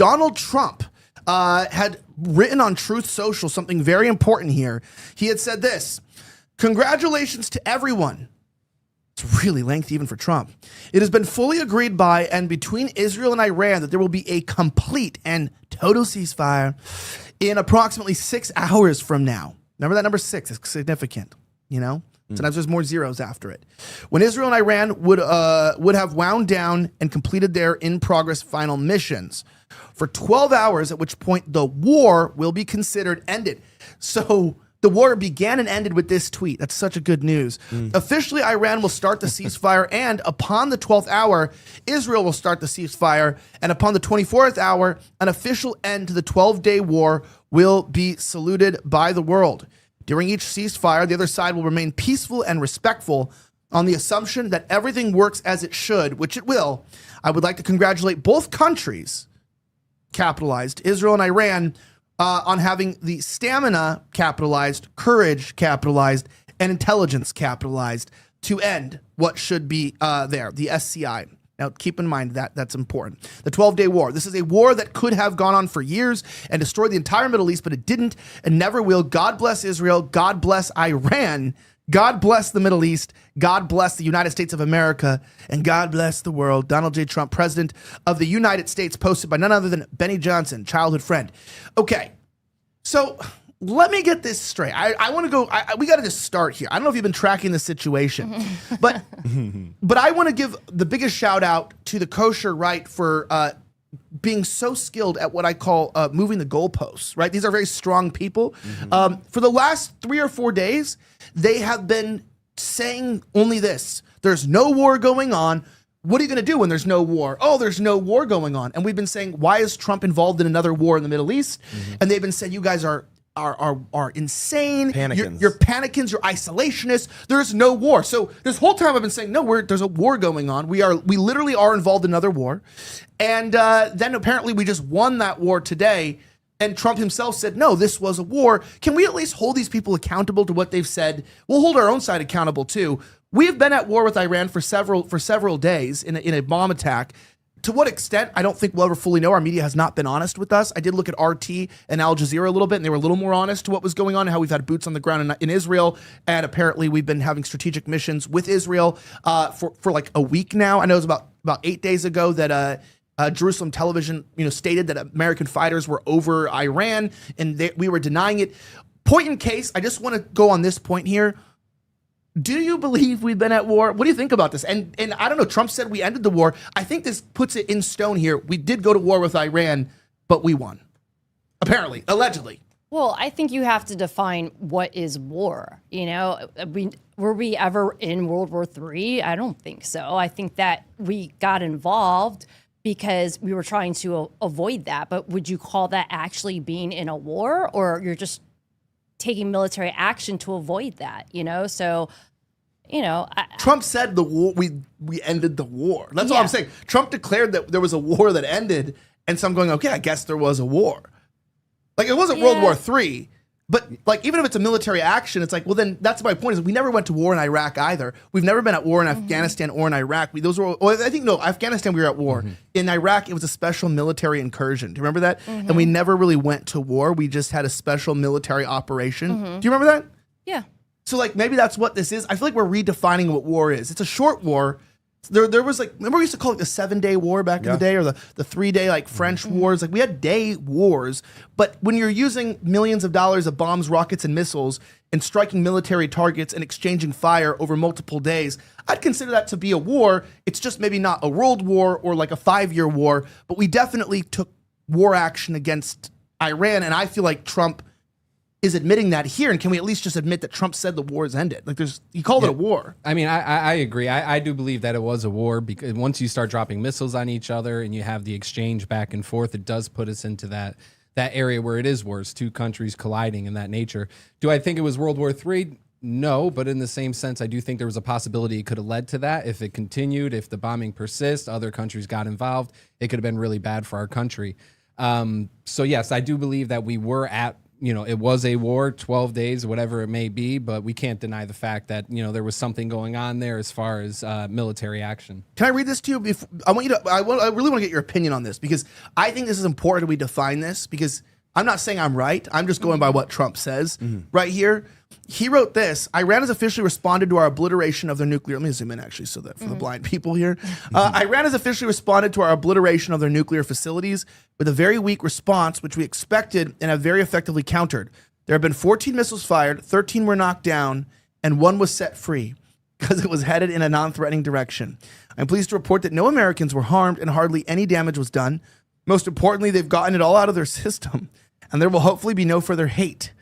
Donald Trump had written on Truth Social something very important here. He had said this: "Congratulations to everyone." It's really lengthy even for Trump. "It has been fully agreed by and between Israel and Iran that there will be a complete and total ceasefire in approximately 6 hours from now." Remember that number 6 is significant, you know? Sometimes there's more zeros after it. "When Israel and Iran would have wound down and completed their in-progress final missions for 12 hours, at which point the war will be considered ended." So the war began and ended with this tweet. That's such a good news. "Officially, Iran will start the ceasefire, and upon the 12th hour, Israel will start the ceasefire, and upon the 24th hour, an official end to the 12-day war will be saluted by the world. During each ceasefire, the other side will remain peaceful and respectful on the assumption that everything works as it should," which it will. "I would like to congratulate both countries," capitalized, Israel and Iran, on having the stamina, capitalized, courage, capitalized, and intelligence, capitalized, to end what should be the SCI. Now, keep in mind that that's important. The 12-day war. This is a war that could have gone on for years and destroyed the entire Middle East, but it didn't and never will. God bless Israel. God bless Iran. God bless the Middle East. God bless the United States of America. And God bless the world. Donald J. Trump, President of the United States, posted by none other than Benny Johnson, childhood friend. Okay, so let me get this straight. I want to go, we got to just start here. I don't know if you've been tracking the situation, but I want to give the biggest shout out to the kosher right for being so skilled at what I call moving the goalposts, right? These are very strong people. For the last 3 or 4 days, they have been saying only this: there's no war going on. What are you going to do when there's no war? Oh, there's no war going on. And we've been saying, why is Trump involved in another war in the Middle East? And they've been saying, you guys are insane. Panicans. You're panicans. You're isolationists. There's no war. So this whole time I've been saying, no, there's a war going on. We literally are involved in another war. And then apparently we just won that war today. And Trump himself said, no, this was a war. Can we at least hold these people accountable to what they've said? We'll hold our own side accountable too. We've been at war with Iran for several days in a bomb attack. To what extent, I don't think we'll ever fully know. Our media has not been honest with us. I did look at RT and Al Jazeera a little bit, and they were a little more honest to what was going on and how we've had boots on the ground in Israel. And apparently we've been having strategic missions with Israel for like a week now. I know it was about 8 days ago that Jerusalem television stated that American fighters were over Iran, and we were denying it. Point in case, I just want to go on this point here. Do you believe we've been at war? What do you think about this? And I don't know, Trump said we ended the war. I think this puts it in stone here. We did go to war with Iran, but we won. Apparently, allegedly. Well, I think you have to define what is war. Were we ever in World War III? I don't think so. I think that we got involved because we were trying to avoid that. But would you call that actually being in a war, or you're just taking military action to avoid that, Trump said the war, we ended the war. That's all Yeah. I'm saying. Trump declared that there was a war that ended, and so I'm going, okay, I guess there was a war. Like, it wasn't World War III, but like, even if it's a military action, it's like, well, then that's my point, is we never went to war in Iraq either. We've never been at war in Afghanistan or in Iraq. Afghanistan we were at war. In Iraq, it was a special military incursion. Do you remember that? And we never really went to war. We just had a special military operation. Do you remember that? Yeah. So like, maybe that's what this is. I feel like we're redefining what war is. It's a short war. There was like, remember we used to call it the 7-day war back in the day, or the 3-day like French wars. Like, we had day wars, but when you're using millions of dollars of bombs, rockets, and missiles and striking military targets and exchanging fire over multiple days, I'd consider that to be a war. It's just maybe not a world war or like a 5-year war, but we definitely took war action against Iran. And I feel like Trump is admitting that here. And can we at least just admit that Trump said the war is ended? Like, he called it a war. I mean, I agree. I do believe that it was a war, because once you start dropping missiles on each other and you have the exchange back and forth, it does put us into that area where it is worse, two countries colliding in that nature. Do I think it was World War III? No, but in the same sense, I do think there was a possibility it could have led to that. If it continued, if the bombing persists, other countries got involved, it could have been really bad for our country. So yes, I do believe that we were at it was a war, 12 days, whatever it may be, but we can't deny the fact that, there was something going on there as far as military action. Can I read this to you? I really want to get your opinion on this, because I think this is important we define this, because I'm not saying I'm right. I'm just going by what Trump says right here. He wrote this: Iran has officially responded to our obliteration of their nuclear. Let me zoom in actually so that for the blind people here. Iran has officially responded to our obliteration of their nuclear facilities with a very weak response, which we expected and have very effectively countered. There have been 14 missiles fired, 13 were knocked down, and 1 was set free because it was headed in a non-threatening direction. I'm pleased to report that no Americans were harmed and hardly any damage was done. Most importantly, they've gotten it all out of their system, and there will hopefully be no further hate.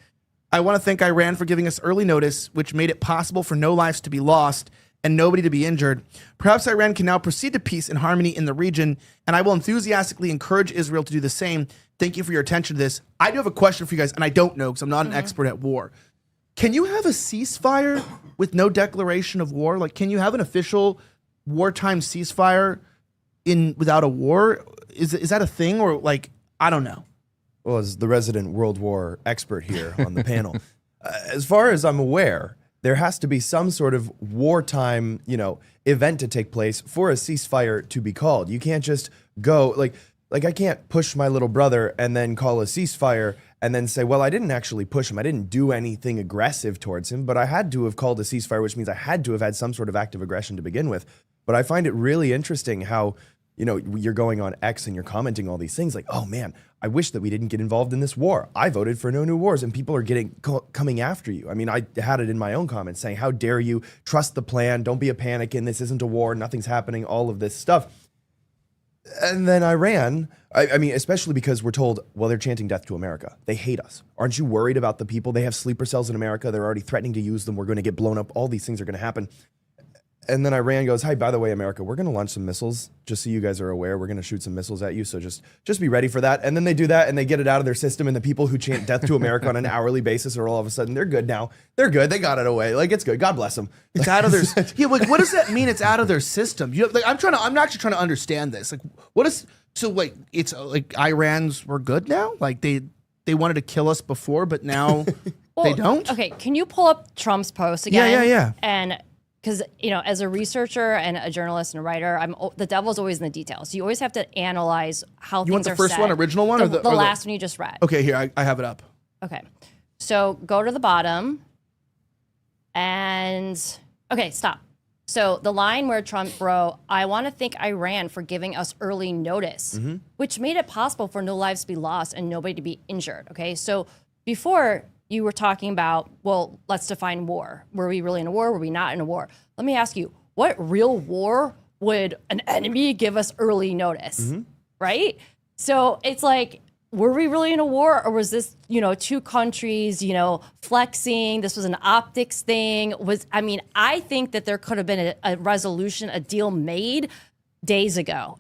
I want to thank Iran for giving us early notice, which made it possible for no lives to be lost and nobody to be injured. Perhaps Iran can now proceed to peace and harmony in the region, and I will enthusiastically encourage Israel to do the same. Thank you for your attention to this. I do have a question for you guys, and I don't know because I'm not an expert at war. Can you have a ceasefire with no declaration of war? Like, can you have an official wartime ceasefire without a war? Is that a thing, or like, I don't know. Well, as the resident World War expert here on the panel, as far as I'm aware, there has to be some sort of wartime, event to take place for a ceasefire to be called. You can't just go like I can't push my little brother and then call a ceasefire and then say, well, I didn't actually push him. I didn't do anything aggressive towards him, but I had to have called a ceasefire, which means I had to have had some sort of active aggression to begin with. But I find it really interesting how, you're going on X and you're commenting all these things like, oh man, I wish that we didn't get involved in this war. I voted for no new wars, and people are coming after you. I mean, I had it in my own comments saying, how dare you trust the plan? Don't be a panic-in. This isn't a war. Nothing's happening. All of this stuff. And then Iran, I mean, especially because we're told, well, they're chanting death to America. They hate us. Aren't you worried about the people? They have sleeper cells in America. They're already threatening to use them. We're going to get blown up. All these things are going to happen. And then Iran goes, hey, by the way, America, we're going to launch some missiles, just so you guys are aware. We're going to shoot some missiles at you, so just be ready for that. And then they do that, and they get it out of their system, and the people who chant death to America on an hourly basis are all of a sudden, they're good now. They're good. They got it away. Like, it's good. God bless them. It's out of their... Yeah, like, what does that mean, it's out of their system? I'm actually trying to understand this. Like, what is... So, like, it's like Iran's were good now? Like, they wanted to kill us before, but now they don't? Okay, can you pull up Trump's post again? Yeah. And... because, as a researcher and a journalist and a writer, the devil's always in the details. You always have to analyze how things are said. You want the first one, original one? The last one you just read. Okay, here, I have it up. Okay. So go to the bottom and... Okay, stop. So the line where Trump wrote, I want to thank Iran for giving us early notice, which made it possible for no lives to be lost and nobody to be injured, okay? So before... you were talking about, well, let's define war. Were we really in a war? Were we not in a war? Let me ask you, what real war would an enemy give us early notice, right? So it's like, were we really in a war, or was this, two countries, flexing? This was an optics thing. I think that there could have been a resolution, a deal made days ago.